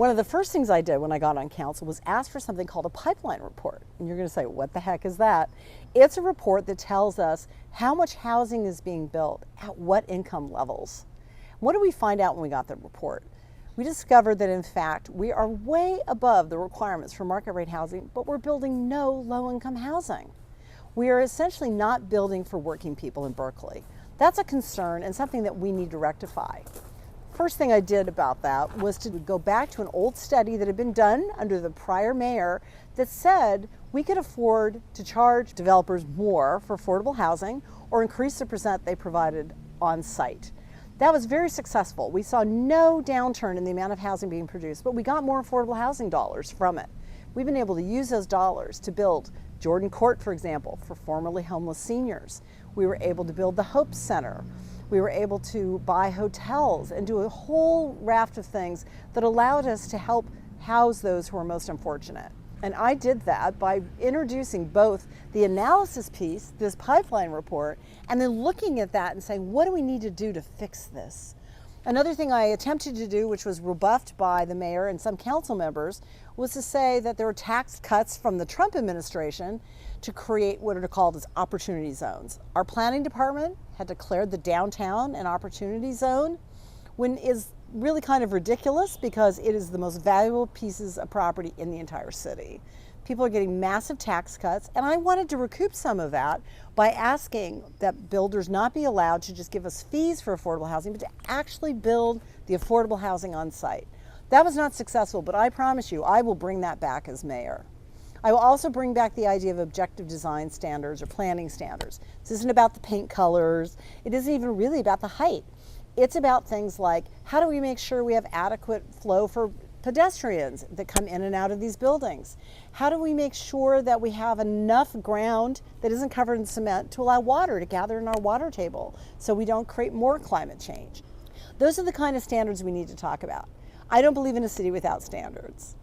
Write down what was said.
One of the first things I did when I got on council was ask for something called a pipeline report. And you're going to say, what the heck is that? It's a report that tells us how much housing is being built at what income levels. What did we find out when we got the report? We discovered that in fact we are way above the requirements for market rate housing, but we're building no low-income housing. We are essentially not building for working people in Berkeley. That's a concern and something that we need to rectify. First thing I did about that was to go back to an old study that had been done under the prior mayor that said we could afford to charge developers more for affordable housing or increase the percent they provided on site. That was very successful. We saw no downturn in the amount of housing being produced, but we got more affordable housing dollars from it. We've been able to use those dollars to build Jordan Court, for example, for formerly homeless seniors. We were able to build the Hope Center. We were able to buy hotels and do a whole raft of things that allowed us to help house those who are most unfortunate. And I did that by introducing both the analysis piece, this pipeline report, and then looking at that and saying, what do we need to do to fix this? Another thing I attempted to do, which was rebuffed by the mayor and some council members, was to say that there were tax cuts from the Trump administration to create what are called as opportunity zones. Our planning department had declared the downtown an opportunity zone, when is really kind of ridiculous because it is the most valuable pieces of property in the entire city. People are getting massive tax cuts, and I wanted to recoup some of that by asking that builders not be allowed to just give us fees for affordable housing, but to actually build the affordable housing on site. That was not successful, but I promise you, I will bring that back as mayor. I will also bring back the idea of objective design standards or planning standards. This isn't about the paint colors. It isn't even really about the height. It's about things like, how do we make sure we have adequate flow for pedestrians that come in and out of these buildings? How do we make sure that we have enough ground that isn't covered in cement to allow water to gather in our water table so we don't create more climate change? Those are the kind of standards we need to talk about. I don't believe in a city without standards.